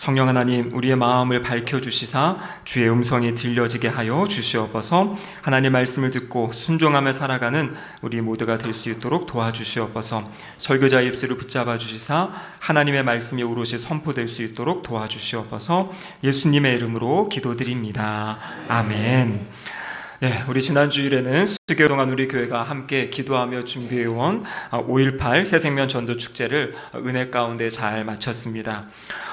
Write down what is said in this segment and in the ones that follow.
성령 하나님, 우리의 마음을 밝혀주시사 주의 음성이 들려지게 하여 주시옵소서. 하나님 말씀을 듣고 순종하며 살아가는 우리 모두가 될 수 있도록 도와주시옵소서. 설교자의 입술을 붙잡아 주시사 하나님의 말씀이 오롯이 선포될 수 있도록 도와주시옵소서. 예수님의 이름으로 기도드립니다. 아멘. 네, 우리 지난 주일에는 수개월 동안 우리 교회가 함께 기도하며 준비해온 5.18 새생명 전도 축제를 은혜 가운데 잘 마쳤습니다.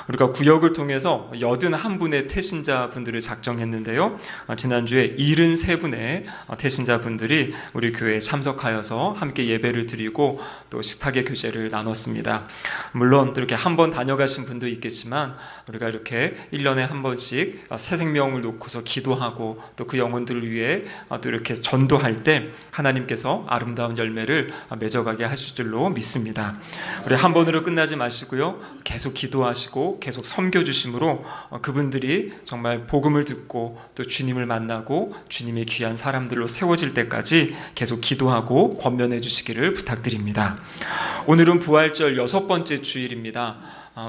우리가 구역을 통해서 81분의 태신자분들을 작정했는데요. 지난주에 73분의 태신자분들이 우리 교회에 참석하여서 함께 예배를 드리고 또 식탁의 교제를 나눴습니다. 물론 이렇게 한 번 다녀가신 분도 있겠지만 우리가 이렇게 1년에 한 번씩 새 생명을 놓고서 기도하고 또 그 영혼들을 위해 또 이렇게 전도할 때 하나님께서 아름다운 열매를 맺어가게 하실 줄로 믿습니다. 우리 한 번으로 끝나지 마시고요. 계속 기도하시고 계속 섬겨주심으로 그분들이 정말 복음을 듣고 또 주님을 만나고 주님의 귀한 사람들로 세워질 때까지 계속 기도하고 권면해 주시기를 부탁드립니다. 오늘은 부활절 6번째 주일입니다.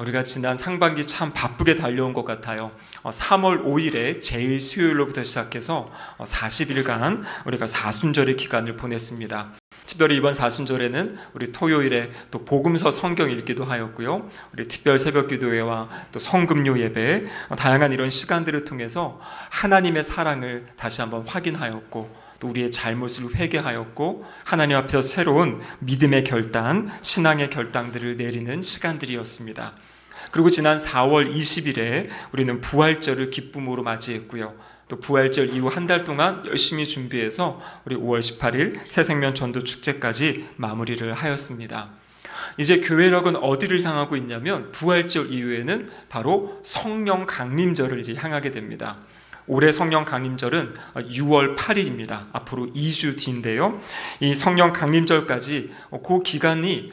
우리가 지난 상반기 참 바쁘게 달려온 것 같아요. 3월 5일에 제일 수요일로부터 시작해서 40일간 우리가 사순절의 기간을 보냈습니다. 특별히 이번 사순절에는 우리 토요일에 또 복음서 성경 읽기도 하였고요. 우리 특별 새벽 기도회와 또 성금요 예배, 다양한 이런 시간들을 통해서 하나님의 사랑을 다시 한번 확인하였고 또 우리의 잘못을 회개하였고 하나님 앞에서 새로운 믿음의 결단, 신앙의 결단들을 내리는 시간들이었습니다. 그리고 지난 4월 20일에 우리는 부활절을 기쁨으로 맞이했고요. 또 부활절 이후 한 달 동안 열심히 준비해서 우리 5월 18일 새생명 전도 축제까지 마무리를 하였습니다. 이제 교회력은 어디를 향하고 있냐면 부활절 이후에는 바로 성령 강림절을 이제 향하게 됩니다. 올해 성령 강림절은 6월 8일입니다. 앞으로 2주 뒤인데요. 이 성령 강림절까지 그 기간이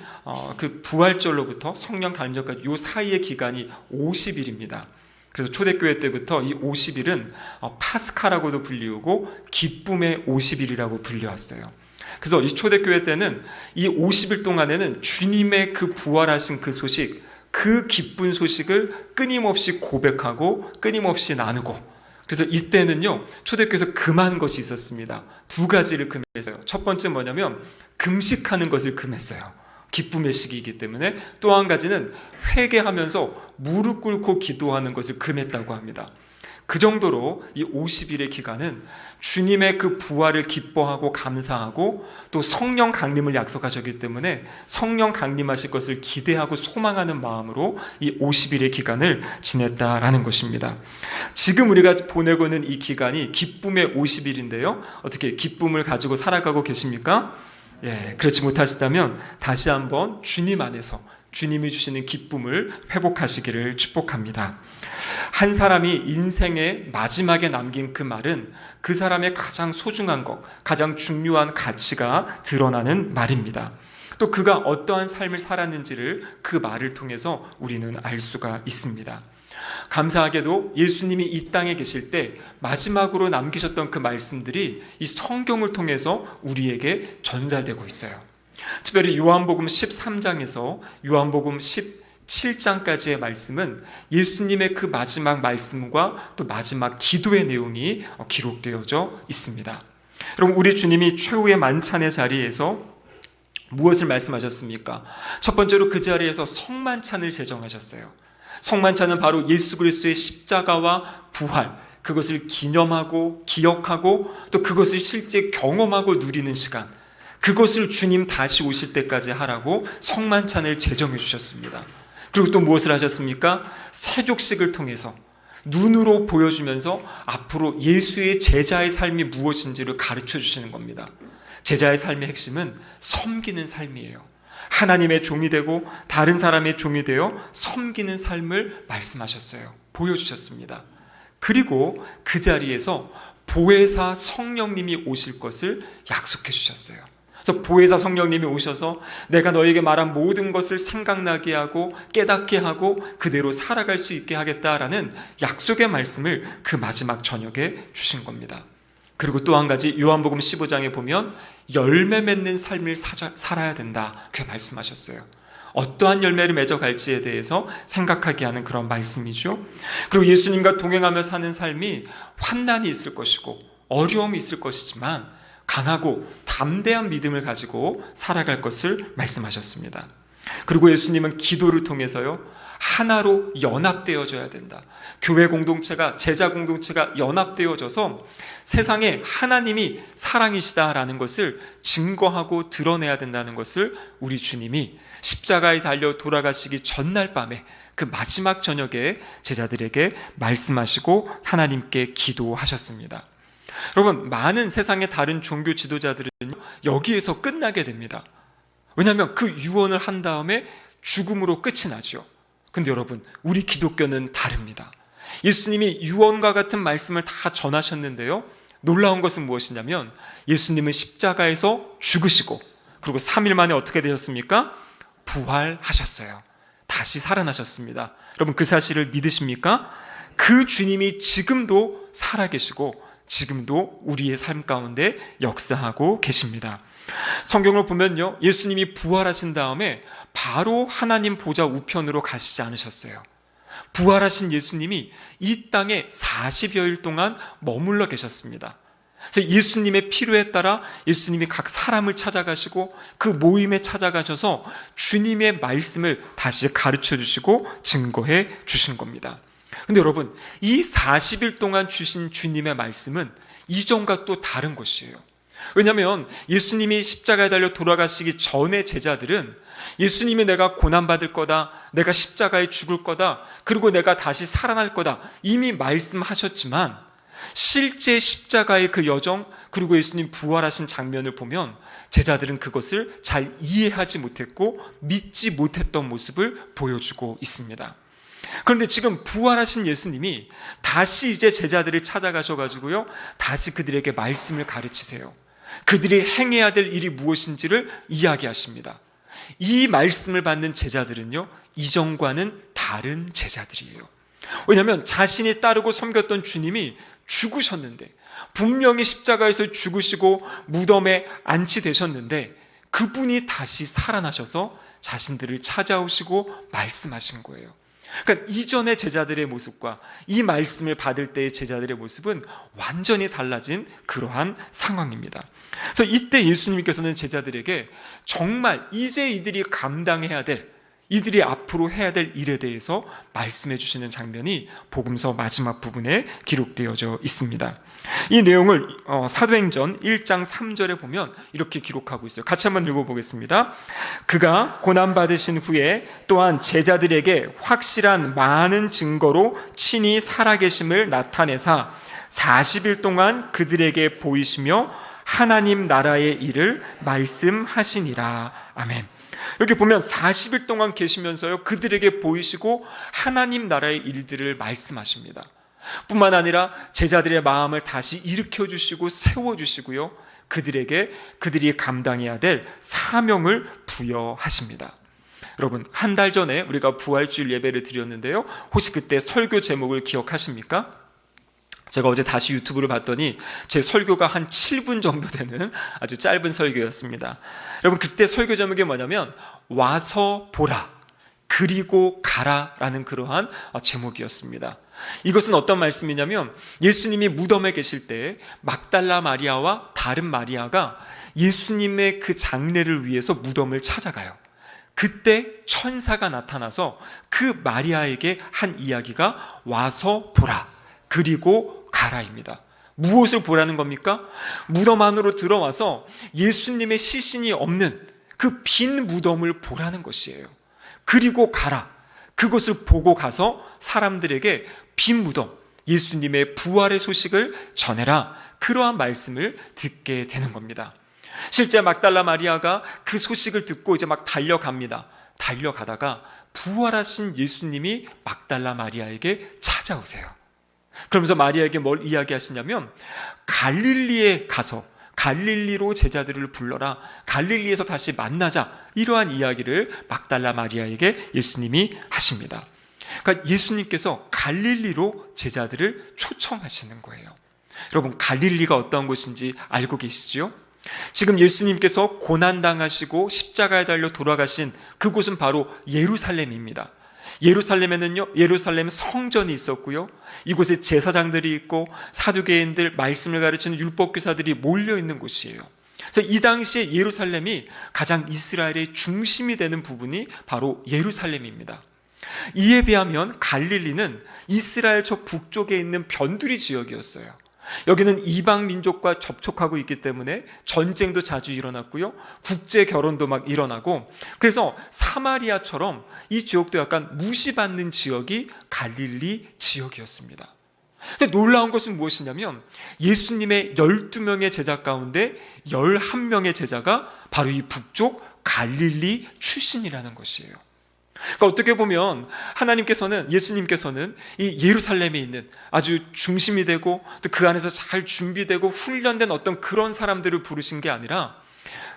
그 부활절로부터 성령 강림절까지 이 사이의 기간이 50일입니다. 그래서 초대교회 때부터 이 50일은 파스카라고도 불리우고 기쁨의 50일이라고 불려왔어요. 그래서 이 초대교회 때는 이 50일 동안에는 주님의 그 부활하신 그 소식, 그 기쁜 소식을 끊임없이 고백하고 끊임없이 나누고, 그래서 이때는요 초대교회에서 금한 것이 있었습니다. 두 가지를 금했어요. 첫 번째 뭐냐면 금식하는 것을 금했어요. 기쁨의 시기이기 때문에. 또 한 가지는 회개하면서 무릎 꿇고 기도하는 것을 금했다고 합니다. 그 정도로 이 50일의 기간은 주님의 그 부활을 기뻐하고 감사하고 또 성령 강림을 약속하셨기 때문에 성령 강림하실 것을 기대하고 소망하는 마음으로 이 50일의 기간을 지냈다라는 것입니다. 지금 우리가 보내고 있는 이 기간이 기쁨의 50일인데요. 어떻게 기쁨을 가지고 살아가고 계십니까? 그렇지 못하시다면 다시 한번 주님 안에서 주님이 주시는 기쁨을 회복하시기를 축복합니다. 한 사람이 인생의 마지막에 남긴 그 말은 그 사람의 가장 소중한 것, 가장 중요한 가치가 드러나는 말입니다. 또 그가 어떠한 삶을 살았는지를 그 말을 통해서 우리는 알 수가 있습니다. 감사하게도 예수님이 이 땅에 계실 때 마지막으로 남기셨던 그 말씀들이 이 성경을 통해서 우리에게 전달되고 있어요. 특별히 요한복음 13장에서 요한복음 17장까지의 말씀은 예수님의 그 마지막 말씀과 또 마지막 기도의 내용이 기록되어져 있습니다. 여러분, 우리 주님이 최후의 만찬의 자리에서 무엇을 말씀하셨습니까? 첫 번째로 그 자리에서 성만찬을 제정하셨어요. 성만찬은 바로 예수 그리스도의 십자가와 부활, 그것을 기념하고 기억하고 또 그것을 실제 경험하고 누리는 시간, 그것을 주님 다시 오실 때까지 하라고 성만찬을 제정해 주셨습니다. 그리고 또 무엇을 하셨습니까? 세족식을 통해서 눈으로 보여주면서 앞으로 예수의 제자의 삶이 무엇인지를 가르쳐 주시는 겁니다. 제자의 삶의 핵심은 섬기는 삶이에요. 하나님의 종이 되고 다른 사람의 종이 되어 섬기는 삶을 말씀하셨어요. 보여주셨습니다. 그리고 그 자리에서 보혜사 성령님이 오실 것을 약속해 주셨어요. 그래서 보혜사 성령님이 오셔서 내가 너에게 말한 모든 것을 생각나게 하고 깨닫게 하고 그대로 살아갈 수 있게 하겠다라는 약속의 말씀을 그 마지막 저녁에 주신 겁니다. 그리고 또 한 가지 요한복음 15장에 보면 열매 맺는 삶을 살아야 된다, 그렇게 말씀하셨어요. 어떠한 열매를 맺어갈지에 대해서 생각하게 하는 그런 말씀이죠. 그리고 예수님과 동행하며 사는 삶이 환난이 있을 것이고 어려움이 있을 것이지만 강하고 담대한 믿음을 가지고 살아갈 것을 말씀하셨습니다. 그리고 예수님은 기도를 통해서요, 하나로 연합되어져야 된다. 교회 공동체가, 제자 공동체가 연합되어져서 세상에 하나님이 사랑이시다라는 것을 증거하고 드러내야 된다는 것을 우리 주님이 십자가에 달려 돌아가시기 전날 밤에 그 마지막 저녁에 제자들에게 말씀하시고 하나님께 기도하셨습니다. 여러분, 많은 세상의 다른 종교 지도자들은 여기에서 끝나게 됩니다. 왜냐하면 그 유언을 한 다음에 죽음으로 끝이 나죠. 근데 여러분, 우리 기독교는 다릅니다. 예수님이 유언과 같은 말씀을 다 전하셨는데요, 놀라운 것은 무엇이냐면 예수님은 십자가에서 죽으시고 그리고 3일 만에 어떻게 되셨습니까? 부활하셨어요. 다시 살아나셨습니다. 여러분, 그 사실을 믿으십니까? 그 주님이 지금도 살아계시고 지금도 우리의 삶 가운데 역사하고 계십니다. 성경을 보면요, 예수님이 부활하신 다음에 바로 하나님 보좌 우편으로 가시지 않으셨어요. 부활하신 예수님이 이 땅에 40여일 동안 머물러 계셨습니다. 예수님의 필요에 따라 예수님이 각 사람을 찾아가시고 그 모임에 찾아가셔서 주님의 말씀을 다시 가르쳐 주시고 증거해 주신 겁니다. 근데 여러분, 이 40일 동안 주신 주님의 말씀은 이전과 또 다른 것이에요. 왜냐하면 예수님이 십자가에 달려 돌아가시기 전에 제자들은 예수님이 내가 고난받을 거다, 내가 십자가에 죽을 거다, 그리고 내가 다시 살아날 거다 이미 말씀하셨지만 실제 십자가의 그 여정, 그리고 예수님 부활하신 장면을 보면 제자들은 그것을 잘 이해하지 못했고 믿지 못했던 모습을 보여주고 있습니다. 그런데 지금 부활하신 예수님이 다시 이제 제자들을 찾아가셔가지고요, 다시 그들에게 말씀을 가르치세요. 그들이 행해야 될 일이 무엇인지를 이야기하십니다. 이 말씀을 받는 제자들은요, 이전과는 다른 제자들이에요. 왜냐하면 자신이 따르고 섬겼던 주님이 죽으셨는데, 분명히 십자가에서 죽으시고 무덤에 안치되셨는데 그분이 다시 살아나셔서 자신들을 찾아오시고 말씀하신 거예요. 그러니까 이전의 제자들의 모습과 이 말씀을 받을 때의 제자들의 모습은 완전히 달라진 그러한 상황입니다. 그래서 이때 예수님께서는 제자들에게 정말 이제 이들이 감당해야 될, 이들이 앞으로 해야 될 일에 대해서 말씀해 주시는 장면이 복음서 마지막 부분에 기록되어져 있습니다. 이 내용을 사도행전 1장 3절에 보면 이렇게 기록하고 있어요. 같이 한번 읽어보겠습니다. 그가 고난받으신 후에 또한 제자들에게 확실한 많은 증거로 친히 살아계심을 나타내사 40일 동안 그들에게 보이시며 하나님 나라의 일을 말씀하시니라. 아멘. 여기 보면 40일 동안 계시면서요, 그들에게 보이시고 하나님 나라의 일들을 말씀하십니다. 뿐만 아니라 제자들의 마음을 다시 일으켜주시고 세워주시고요, 그들에게 그들이 감당해야 될 사명을 부여하십니다. 여러분, 한 달 전에 우리가 부활주일 예배를 드렸는데요, 혹시 그때 설교 제목을 기억하십니까? 제가 어제 다시 유튜브를 봤더니 제 설교가 한 7분 정도 되는 아주 짧은 설교였습니다. 여러분, 그때 설교 제목이 뭐냐면 와서 보라 그리고 가라라는 그러한 제목이었습니다. 이것은 어떤 말씀이냐면 예수님이 무덤에 계실 때 막달라 마리아와 다른 마리아가 예수님의 그 장례를 위해서 무덤을 찾아가요. 그때 천사가 나타나서 그 마리아에게 한 이야기가 와서 보라 그리고 가라입니다. 무엇을 보라는 겁니까? 무덤 안으로 들어와서 예수님의 시신이 없는 그 빈 무덤을 보라는 것이에요. 그리고 가라, 그것을 보고 가서 사람들에게 빈 무덤, 예수님의 부활의 소식을 전해라, 그러한 말씀을 듣게 되는 겁니다. 실제 막달라 마리아가 그 소식을 듣고 이제 막 달려갑니다. 달려가다가 부활하신 예수님이 막달라 마리아에게 찾아오세요. 그러면서 마리아에게 뭘 이야기하시냐면 갈릴리에 가서 갈릴리로 제자들을 불러라, 갈릴리에서 다시 만나자, 이러한 이야기를 막달라 마리아에게 예수님이 하십니다. 그러니까 예수님께서 갈릴리로 제자들을 초청하시는 거예요. 여러분, 갈릴리가 어떤 곳인지 알고 계시지요? 지금 예수님께서 고난당하시고 십자가에 달려 돌아가신 그곳은 바로 예루살렘입니다. 예루살렘 성전이 있었고요. 이곳에 제사장들이 있고 사두개인들, 말씀을 가르치는 율법교사들이 몰려 있는 곳이에요. 그래서 이 당시에 예루살렘이 가장 이스라엘의 중심이 되는 부분이 바로 예루살렘입니다. 이에 비하면 갈릴리는 이스라엘 저 북쪽에 있는 변두리 지역이었어요. 여기는 이방 민족과 접촉하고 있기 때문에 전쟁도 자주 일어났고요. 국제 결혼도 막 일어나고, 그래서 사마리아처럼 이 지역도 약간 무시받는 지역이 갈릴리 지역이었습니다. 근데 놀라운 것은 무엇이냐면 예수님의 12명의 제자 가운데 11명의 제자가 바로 이 북쪽 갈릴리 출신이라는 것이에요. 그러니까 어떻게 보면 예수님께서는 이 예루살렘에 있는 아주 중심이 되고 또 그 안에서 잘 준비되고 훈련된 어떤 그런 사람들을 부르신 게 아니라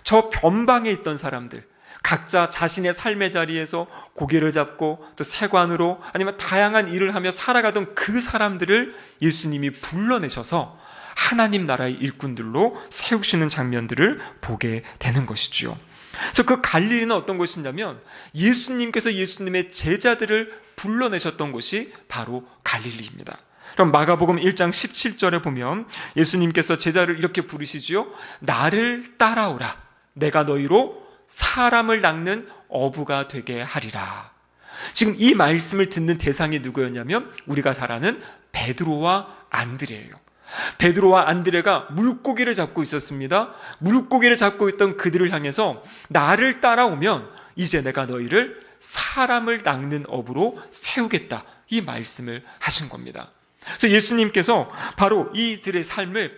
저 변방에 있던 사람들, 각자 자신의 삶의 자리에서 고개를 잡고 또 세관으로 아니면 다양한 일을 하며 살아가던 그 사람들을 예수님이 불러내셔서 하나님 나라의 일꾼들로 세우시는 장면들을 보게 되는 것이죠. 그래서 그 갈릴리는 어떤 곳이냐면 예수님께서 예수님의 제자들을 불러내셨던 곳이 바로 갈릴리입니다. 그럼 마가복음 1장 17절에 보면 예수님께서 제자를 이렇게 부르시지요. 나를 따라오라. 내가 너희로 사람을 낚는 어부가 되게 하리라. 지금 이 말씀을 듣는 대상이 누구였냐면 우리가 잘 아는 베드로와 안드레예요. 베드로와 안드레가 물고기를 잡고 있었습니다. 물고기를 잡고 있던 그들을 향해서 나를 따라오면 이제 내가 너희를 사람을 낚는 업으로 세우겠다, 이 말씀을 하신 겁니다. 그래서 예수님께서 바로 이들의 삶의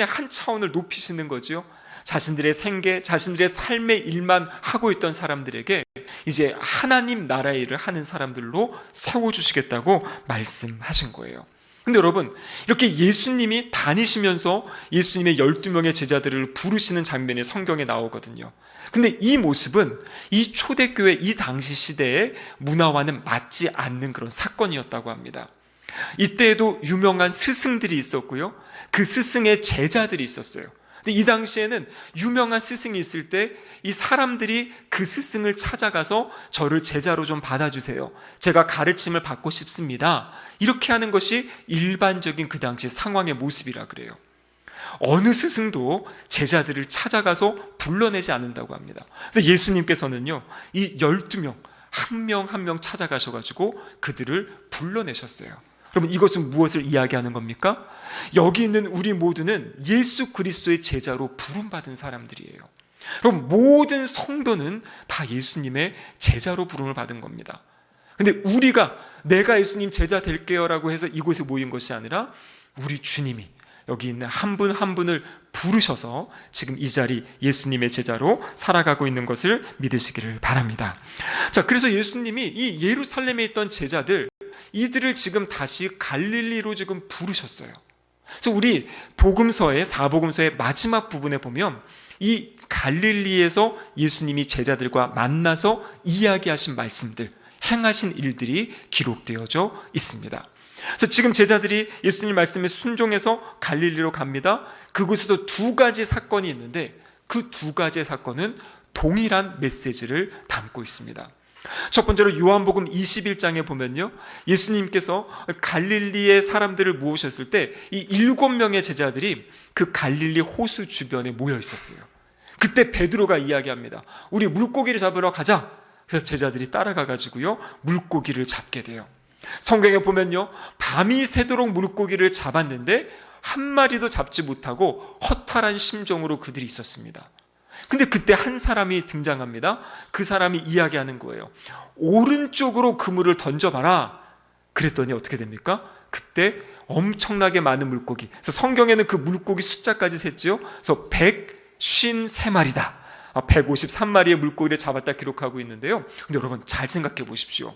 한 차원을 높이시는 거죠. 자신들의 생계, 자신들의 삶의 일만 하고 있던 사람들에게 이제 하나님 나라의 일을 하는 사람들로 세워주시겠다고 말씀하신 거예요. 근데 여러분, 이렇게 예수님이 다니시면서 예수님의 12명의 제자들을 부르시는 장면이 성경에 나오거든요. 근데 이 모습은 이 초대교회 이 당시 시대의 문화와는 맞지 않는 그런 사건이었다고 합니다. 이때에도 유명한 스승들이 있었고요. 그 스승의 제자들이 있었어요. 근데 이 당시에는 유명한 스승이 있을 때 이 사람들이 그 스승을 찾아가서 저를 제자로 좀 받아주세요. 제가 가르침을 받고 싶습니다. 이렇게 하는 것이 일반적인 그 당시 상황의 모습이라 그래요. 어느 스승도 제자들을 찾아가서 불러내지 않는다고 합니다. 근데 예수님께서는요, 이 12명, 한 명 한 명 찾아가셔가지고 그들을 불러내셨어요. 그러면 이것은 무엇을 이야기하는 겁니까? 여기 있는 우리 모두는 예수 그리스도의 제자로 부름받은 사람들이에요. 그럼 모든 성도는 다 예수님의 제자로 부름을 받은 겁니다. 근데 우리가 내가 예수님 제자 될게요 라고 해서 이곳에 모인 것이 아니라 우리 주님이 여기 있는 한 분 한 분을 부르셔서 지금 이 자리 예수님의 제자로 살아가고 있는 것을 믿으시기를 바랍니다. 자, 그래서 예수님이 이 예루살렘에 있던 제자들, 이들을 지금 다시 갈릴리로 지금 부르셨어요. 그래서 우리 복음서의 사복음서의 마지막 부분에 보면 이 갈릴리에서 예수님이 제자들과 만나서 이야기하신 말씀들, 행하신 일들이 기록되어져 있습니다. 그래서 지금 제자들이 예수님 말씀에 순종해서 갈릴리로 갑니다. 그곳에도 두 가지 사건이 있는데 그 두 가지의 사건은 동일한 메시지를 담고 있습니다. 첫 번째로 요한복음 21장에 보면요, 예수님께서 갈릴리의 사람들을 모으셨을 때 이 7명의 제자들이 그 갈릴리 호수 주변에 모여 있었어요. 그때 베드로가 이야기합니다. 우리 물고기를 잡으러 가자. 그래서 제자들이 따라가가지고요, 물고기를 잡게 돼요. 성경에 보면요, 밤이 새도록 물고기를 잡았는데 한 마리도 잡지 못하고 허탈한 심정으로 그들이 있었습니다. 근데 그때 한 사람이 등장합니다. 그 사람이 이야기하는 거예요. 오른쪽으로 그물을 던져봐라. 그랬더니 어떻게 됩니까? 그때 엄청나게 많은 물고기, 그래서 성경에는 그 물고기 숫자까지 셌죠. 그래서 153마리다 153마리의 물고기를 잡았다 기록하고 있는데요. 근데 여러분 잘 생각해 보십시오.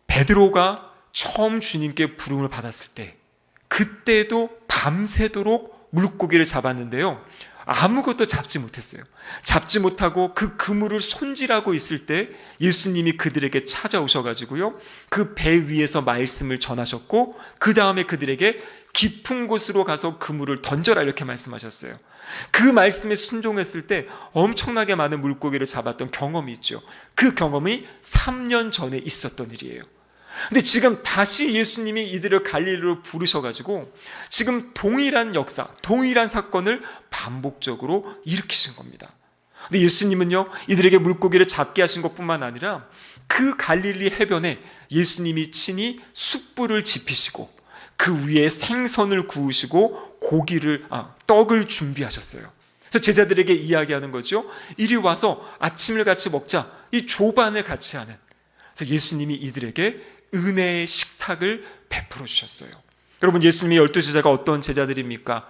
베드로가 처음 주님께 부름을 받았을 때 그때도 밤새도록 물고기를 잡았는데요, 아무것도 잡지 못했어요. 잡지 못하고 그 그물을 손질하고 있을 때 예수님이 그들에게 찾아오셔가지고요, 그 배 위에서 말씀을 전하셨고, 그 다음에 그들에게 깊은 곳으로 가서 그물을 던져라 이렇게 말씀하셨어요. 그 말씀에 순종했을 때 엄청나게 많은 물고기를 잡았던 경험이 있죠. 그 경험이 3년 전에 있었던 일이에요. 근데 지금 다시 예수님이 이들을 갈릴리로 부르셔가지고 지금 동일한 역사, 동일한 사건을 반복적으로 일으키신 겁니다. 근데 예수님은요, 이들에게 물고기를 잡게 하신 것뿐만 아니라 그 갈릴리 해변에 예수님이 친히 숯불을 지피시고 그 위에 생선을 구우시고 떡을 준비하셨어요. 그래서 제자들에게 이야기하는 거죠. 이리 와서 아침을 같이 먹자. 이 조반을 같이 하는. 그래서 예수님이 이들에게 은혜의 식탁을 베풀어 주셨어요. 여러분, 예수님의 12제자가 어떤 제자들입니까?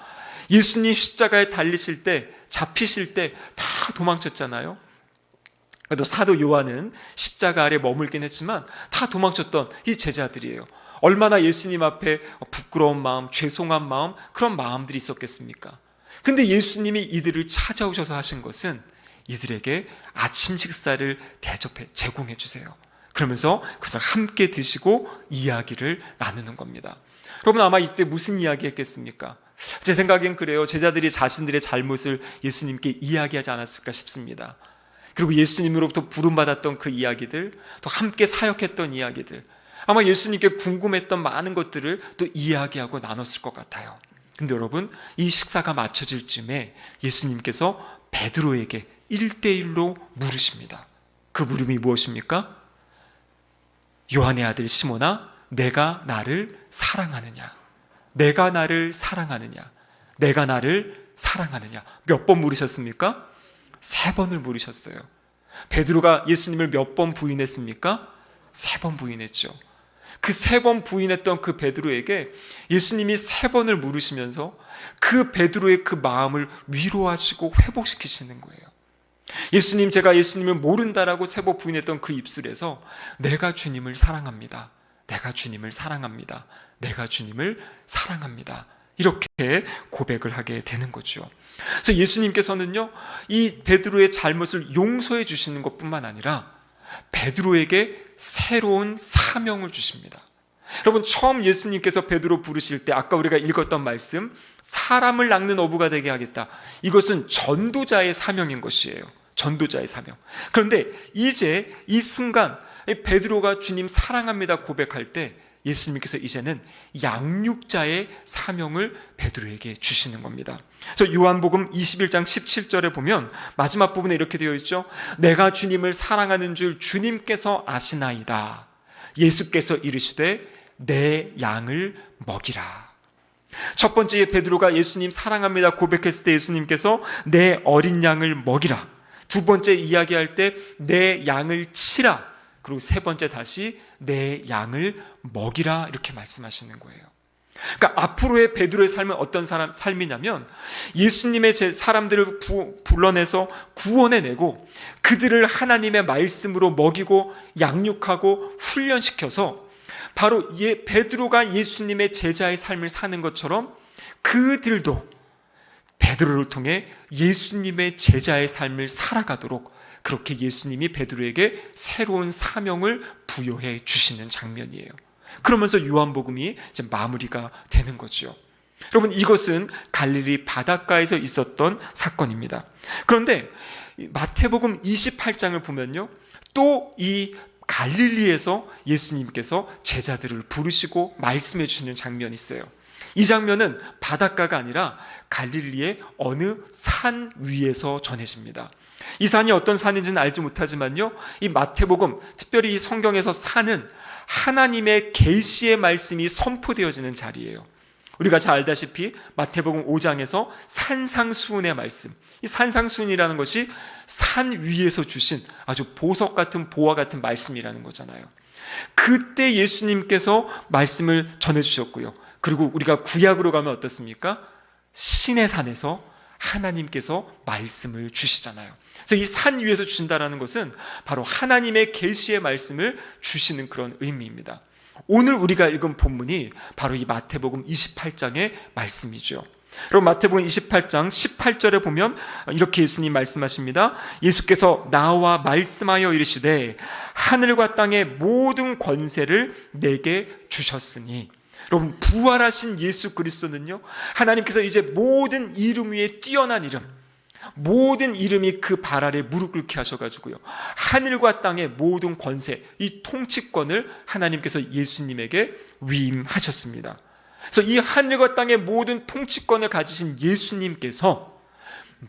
예수님 십자가에 달리실 때, 잡히실 때 다 도망쳤잖아요. 그래도 사도 요한은 십자가 아래 머물긴 했지만 다 도망쳤던 이 제자들이에요. 얼마나 예수님 앞에 부끄러운 마음, 죄송한 마음, 그런 마음들이 있었겠습니까? 근데 예수님이 이들을 찾아오셔서 하신 것은 이들에게 아침 식사를 제공해 주세요. 그러면서 그것을 함께 드시고 이야기를 나누는 겁니다. 여러분, 아마 이때 무슨 이야기 했겠습니까? 제 생각엔 그래요. 제자들이 자신들의 잘못을 예수님께 이야기하지 않았을까 싶습니다. 그리고 예수님으로부터 부름받았던 그 이야기들, 또 함께 사역했던 이야기들, 아마 예수님께 궁금했던 많은 것들을 또 이야기하고 나눴을 것 같아요. 근데 여러분, 이 식사가 마쳐질 쯤에 예수님께서 베드로에게 1대1로 물으십니다. 그 물음이 무엇입니까? 요한의 아들 시몬아, 내가 나를 사랑하느냐? 내가 나를 사랑하느냐? 내가 나를 사랑하느냐? 몇 번 물으셨습니까? 3번을 물으셨어요. 베드로가 예수님을 몇 번 부인했습니까? 3번 부인했죠. 그 3번 부인했던 그 베드로에게 예수님이 3번을 물으시면서 그 베드로의 그 마음을 위로하시고 회복시키시는 거예요. 예수님, 제가 예수님을 모른다라고 3번 부인했던 그 입술에서 내가 주님을 사랑합니다. 내가 주님을 사랑합니다. 내가 주님을 사랑합니다. 이렇게 고백을 하게 되는 거죠. 그래서 예수님께서는요, 이 베드로의 잘못을 용서해 주시는 것뿐만 아니라 베드로에게 새로운 사명을 주십니다. 여러분, 처음 예수님께서 베드로 부르실 때 아까 우리가 읽었던 말씀, 사람을 낚는 어부가 되게 하겠다. 이것은 전도자의 사명인 것이에요. 전도자의 사명. 그런데 이제 이 순간 베드로가 주님 사랑합니다 고백할 때 예수님께서 이제는 양육자의 사명을 베드로에게 주시는 겁니다. 그래서 요한복음 21장 17절에 보면 마지막 부분에 이렇게 되어 있죠. 내가 주님을 사랑하는 줄 주님께서 아시나이다. 예수께서 이르시되 내 양을 먹이라. 첫 번째 베드로가 예수님 사랑합니다 고백했을 때 예수님께서 내 어린 양을 먹이라. 두 번째 이야기할 때 내 양을 치라. 그리고 세 번째 다시 내 양을 먹이라 이렇게 말씀하시는 거예요. 그러니까 앞으로의 베드로의 삶은 어떤 삶이냐면 예수님의 사람들을 불러내서 구원해내고 그들을 하나님의 말씀으로 먹이고 양육하고 훈련시켜서 바로 베드로가 예수님의 제자의 삶을 사는 것처럼 그들도 베드로를 통해 예수님의 제자의 삶을 살아가도록 그렇게 예수님이 베드로에게 새로운 사명을 부여해 주시는 장면이에요. 그러면서 요한복음이 이제 마무리가 되는 거죠. 여러분, 이것은 갈릴리 바닷가에서 있었던 사건입니다. 그런데 마태복음 28장을 보면요, 또 이 갈릴리에서 예수님께서 제자들을 부르시고 말씀해 주시는 장면이 있어요. 이 장면은 바닷가가 아니라 갈릴리의 어느 산 위에서 전해집니다. 이 산이 어떤 산인지는 알지 못하지만요, 이 마태복음, 특별히 이 성경에서 산은 하나님의 계시의 말씀이 선포되어지는 자리예요. 우리가 잘 알다시피 마태복음 5장에서 산상수훈의 말씀, 이 산상수훈이라는 것이 산 위에서 주신 아주 보석 같은 보화 같은 말씀이라는 거잖아요. 그때 예수님께서 말씀을 전해주셨고요. 그리고 우리가 구약으로 가면 어떻습니까? 신의 산에서 하나님께서 말씀을 주시잖아요. 그래서 이 산 위에서 주신다는 것은 바로 하나님의 계시의 말씀을 주시는 그런 의미입니다. 오늘 우리가 읽은 본문이 바로 이 마태복음 28장의 말씀이죠. 그럼 마태복음 28장 18절에 보면 이렇게 예수님 말씀하십니다. 예수께서 나와 말씀하여 이르시되 하늘과 땅의 모든 권세를 내게 주셨으니. 여러분, 부활하신 예수 그리스도는요, 하나님께서 이제 모든 이름 위에 뛰어난 이름, 모든 이름이 그 발 아래 무릎 꿇게 하셔가지고요, 하늘과 땅의 모든 권세, 이 통치권을 하나님께서 예수님에게 위임하셨습니다. 그래서 이 하늘과 땅의 모든 통치권을 가지신 예수님께서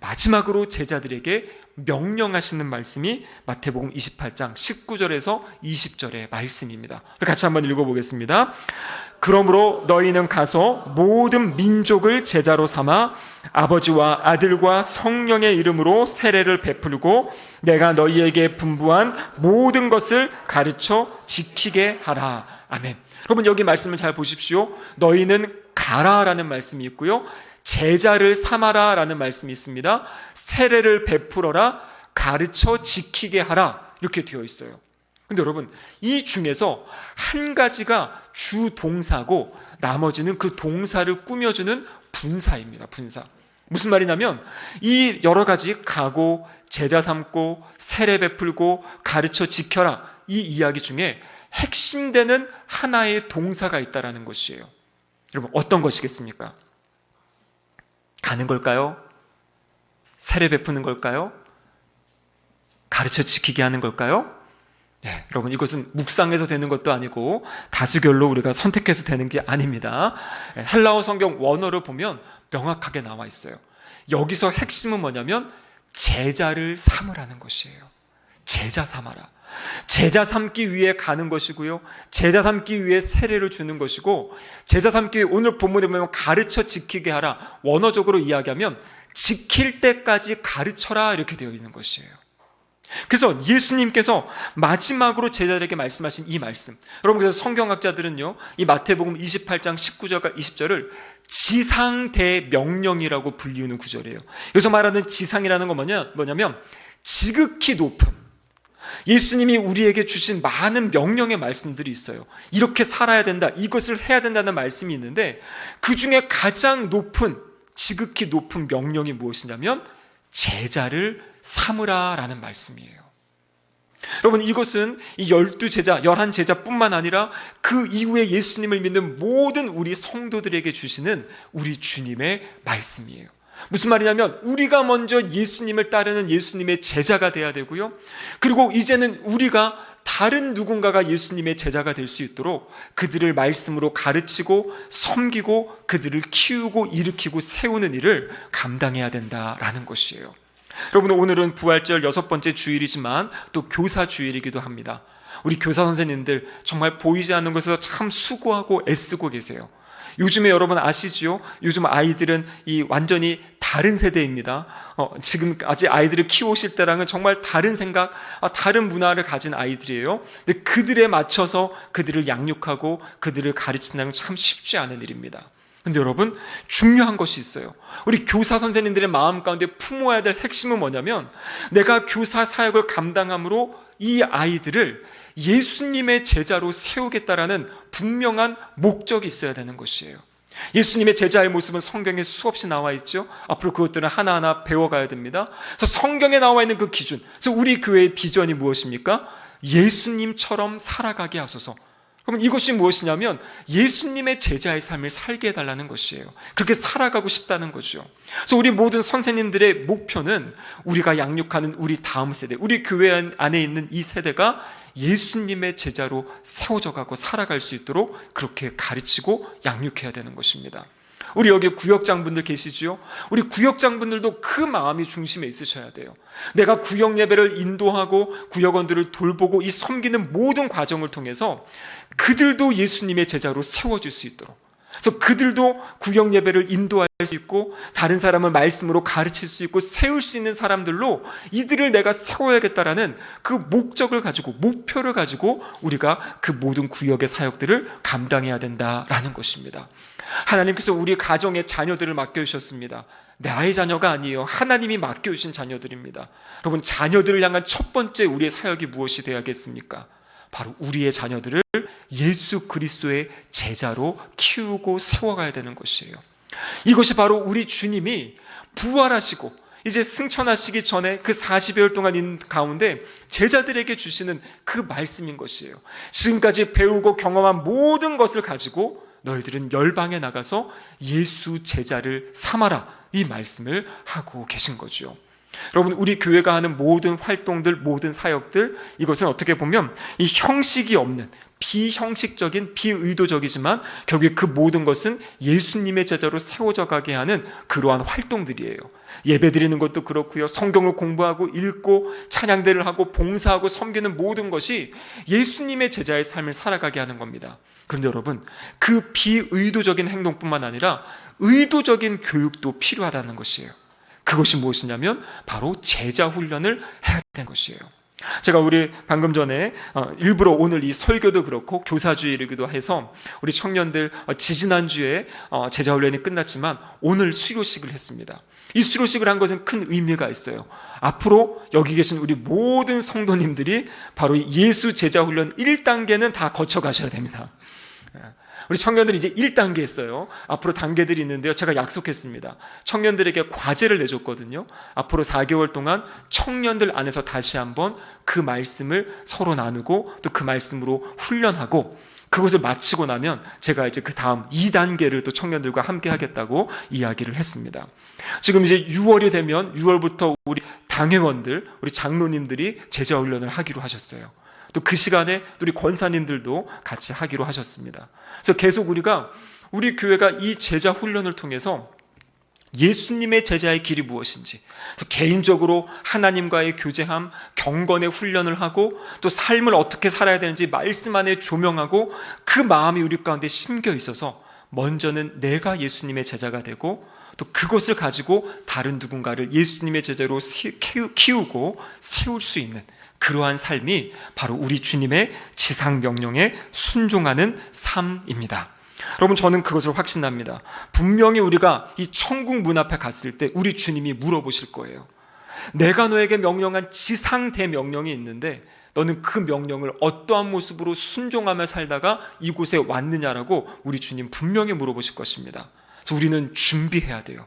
마지막으로 제자들에게 명령하시는 말씀이 마태복음 28장 19절에서 20절의 말씀입니다. 같이 한번 읽어보겠습니다. 그러므로 너희는 가서 모든 민족을 제자로 삼아 아버지와 아들과 성령의 이름으로 세례를 베풀고 내가 너희에게 분부한 모든 것을 가르쳐 지키게 하라. 아멘. 여러분, 여기 말씀을 잘 보십시오. 너희는 가라라는 말씀이 있고요, 제자를 삼아라 라는 말씀이 있습니다. 세례를 베풀어라, 가르쳐 지키게 하라, 이렇게 되어 있어요. 근데 여러분, 이 중에서 한 가지가 주 동사고 나머지는 그 동사를 꾸며주는 분사입니다. 분사. 무슨 말이냐면 이 여러 가지 가고, 제자 삼고, 세례 베풀고, 가르쳐 지켜라, 이 이야기 중에 핵심되는 하나의 동사가 있다라는 것이에요. 여러분, 어떤 것이겠습니까? 가는 걸까요? 세례 베푸는 걸까요? 가르쳐 지키게 하는 걸까요? 네, 여러분, 이것은 묵상해서 되는 것도 아니고 다수결로 우리가 선택해서 되는 게 아닙니다. 헬라어 성경 원어를 보면 명확하게 나와 있어요. 여기서 핵심은 뭐냐면 제자를 삼으라는 것이에요. 제자 삼아라. 제자 삼기 위해 가는 것이고요, 제자 삼기 위해 세례를 주는 것이고, 제자 삼기 위해 오늘 본문에 보면 가르쳐 지키게 하라, 원어적으로 이야기하면 지킬 때까지 가르쳐라, 이렇게 되어 있는 것이에요. 그래서 예수님께서 마지막으로 제자들에게 말씀하신 이 말씀, 여러분, 그래서 성경학자들은요, 이 마태복음 28장 19절과 20절을 지상대명령이라고 불리우는 구절이에요. 여기서 말하는 지상이라는 건 뭐냐면 지극히 높은, 예수님이 우리에게 주신 많은 명령의 말씀들이 있어요. 이렇게 살아야 된다, 이것을 해야 된다는 말씀이 있는데 그 중에 가장 높은, 지극히 높은 명령이 무엇이냐면 제자를 삼으라 라는 말씀이에요. 여러분, 이것은 이 12제자, 11제자뿐만 아니라 그 이후에 예수님을 믿는 모든 우리 성도들에게 주시는 우리 주님의 말씀이에요. 무슨 말이냐면 우리가 먼저 예수님을 따르는 예수님의 제자가 돼야 되고요, 그리고 이제는 우리가 다른 누군가가 예수님의 제자가 될 수 있도록 그들을 말씀으로 가르치고 섬기고 그들을 키우고 일으키고 세우는 일을 감당해야 된다라는 것이에요. 여러분, 오늘은 부활절 6번째 주일이지만 또 교사 주일이기도 합니다. 우리 교사 선생님들 정말 보이지 않는 곳에서 참 수고하고 애쓰고 계세요. 요즘에 여러분 아시지요? 요즘 아이들은 이 완전히 다른 세대입니다. 지금 아직 아이들을 키우실 때랑은 정말 다른 생각, 다른 문화를 가진 아이들이에요. 근데 그들에 맞춰서 그들을 양육하고 그들을 가르친다는 건 참 쉽지 않은 일입니다. 근데 여러분, 중요한 것이 있어요. 우리 교사 선생님들의 마음 가운데 품어야 될 핵심은 뭐냐면 내가 교사 사역을 감당함으로 이 아이들을 예수님의 제자로 세우겠다라는 분명한 목적이 있어야 되는 것이에요. 예수님의 제자의 모습은 성경에 수없이 나와 있죠. 앞으로 그것들은 하나하나 배워가야 됩니다. 그래서 성경에 나와 있는 그 기준, 그래서 우리 교회의 비전이 무엇입니까? 예수님처럼 살아가게 하소서. 그러면 이것이 무엇이냐면 예수님의 제자의 삶을 살게 해달라는 것이에요. 그렇게 살아가고 싶다는 거죠. 그래서 우리 모든 선생님들의 목표는 우리가 양육하는 우리 다음 세대, 우리 교회 안에 있는 이 세대가 예수님의 제자로 세워져 가고 살아갈 수 있도록 그렇게 가르치고 양육해야 되는 것입니다. 우리 여기 구역장분들 계시지요? 우리 구역장분들도 그 마음이 중심에 있으셔야 돼요. 내가 구역 예배를 인도하고 구역원들을 돌보고 이 섬기는 모든 과정을 통해서 그들도 예수님의 제자로 세워질 수 있도록, 그래서 그들도 구역 예배를 인도할 수 있고 다른 사람을 말씀으로 가르칠 수 있고 세울 수 있는 사람들로 이들을 내가 세워야겠다라는 그 목적을 가지고, 목표를 가지고 우리가 그 모든 구역의 사역들을 감당해야 된다라는 것입니다. 하나님께서 우리 가정의 자녀들을 맡겨주셨습니다. 나의 자녀가 아니에요. 하나님이 맡겨주신 자녀들입니다. 여러분, 자녀들을 향한 첫 번째 우리의 사역이 무엇이 되어야겠습니까? 바로 우리의 자녀들을 예수 그리스도의 제자로 키우고 세워가야 되는 것이에요. 이것이 바로 우리 주님이 부활하시고 이제 승천하시기 전에 그 40여일 동안 있는 가운데 제자들에게 주시는 그 말씀인 것이에요. 지금까지 배우고 경험한 모든 것을 가지고 너희들은 열방에 나가서 예수 제자를 삼아라, 이 말씀을 하고 계신 거죠. 여러분, 우리 교회가 하는 모든 활동들, 모든 사역들, 이것은 어떻게 보면 이 형식이 없는 비형식적인, 비의도적이지만 결국에 그 모든 것은 예수님의 제자로 세워져 가게 하는 그러한 활동들이에요. 예배 드리는 것도 그렇고요, 성경을 공부하고 읽고 찬양대를 하고 봉사하고 섬기는 모든 것이 예수님의 제자의 삶을 살아가게 하는 겁니다. 그런데 여러분, 그 비의도적인 행동뿐만 아니라 의도적인 교육도 필요하다는 것이에요. 그것이 무엇이냐면 바로 제자 훈련을 해야 되는 것이에요. 제가 우리 방금 전에 일부러 오늘 이 설교도 그렇고 교사주일이기도 해서 우리 청년들 지지난주에 제자훈련이 끝났지만 오늘 수료식을 했습니다. 이 수료식을 한 것은 큰 의미가 있어요. 앞으로 여기 계신 우리 모든 성도님들이 바로 예수 제자훈련 1단계는 다 거쳐가셔야 됩니다. 우리 청년들이 이제 1단계 했어요. 앞으로 단계들이 있는데요, 제가 약속했습니다. 청년들에게 과제를 내줬거든요. 앞으로 4개월 동안 청년들 안에서 다시 한번 그 말씀을 서로 나누고 또 그 말씀으로 훈련하고, 그것을 마치고 나면 제가 이제 그 다음 2단계를 또 청년들과 함께 하겠다고 이야기를 했습니다. 지금 이제 6월이 되면 6월부터 우리 당회원들, 우리 장로님들이 제자훈련을 하기로 하셨어요. 또 그 시간에 우리 권사님들도 같이 하기로 하셨습니다. 그래서 계속 우리 교회가 이 제자 훈련을 통해서 예수님의 제자의 길이 무엇인지, 개인적으로 하나님과의 교제함, 경건의 훈련을 하고 또 삶을 어떻게 살아야 되는지 말씀 안에 조명하고, 그 마음이 우리 가운데 심겨 있어서 먼저는 내가 예수님의 제자가 되고 또 그것을 가지고 다른 누군가를 예수님의 제자로 키우고 세울 수 있는 그러한 삶이 바로 우리 주님의 지상 명령에 순종하는 삶입니다. 여러분, 저는 그것을 확신합니다. 분명히 우리가 이 천국 문 앞에 갔을 때 우리 주님이 물어보실 거예요. 내가 너에게 명령한 지상 대명령이 있는데 너는 그 명령을 어떠한 모습으로 순종하며 살다가 이곳에 왔느냐라고 우리 주님 분명히 물어보실 것입니다. 그래서 우리는 준비해야 돼요.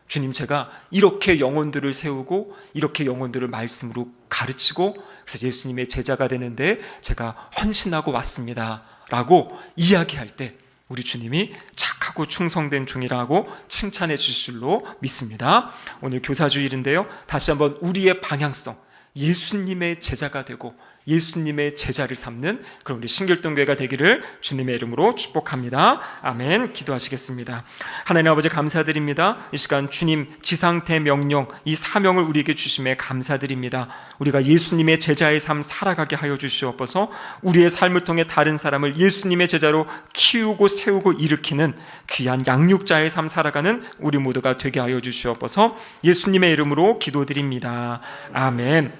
주님, 제가 이렇게 영혼들을 세우고 이렇게 영혼들을 말씀으로 가르치고 그래서 예수님의 제자가 되는데 제가 헌신하고 왔습니다 라고 이야기할 때 우리 주님이 착하고 충성된 종이라고 칭찬해 주실 줄로 믿습니다. 오늘 교사주일인데요, 다시 한번 우리의 방향성, 예수님의 제자가 되고 예수님의 제자를 삼는 그런 우리 신길동교회가 되기를 주님의 이름으로 축복합니다. 아멘. 기도하시겠습니다. 하나님 아버지, 감사드립니다. 이 시간 주님 지상 대명령, 이 사명을 우리에게 주심에 감사드립니다. 우리가 예수님의 제자의 삶 살아가게 하여 주시옵소서. 우리의 삶을 통해 다른 사람을 예수님의 제자로 키우고 세우고 일으키는 귀한 양육자의 삶 살아가는 우리 모두가 되게 하여 주시옵소서. 예수님의 이름으로 기도드립니다. 아멘.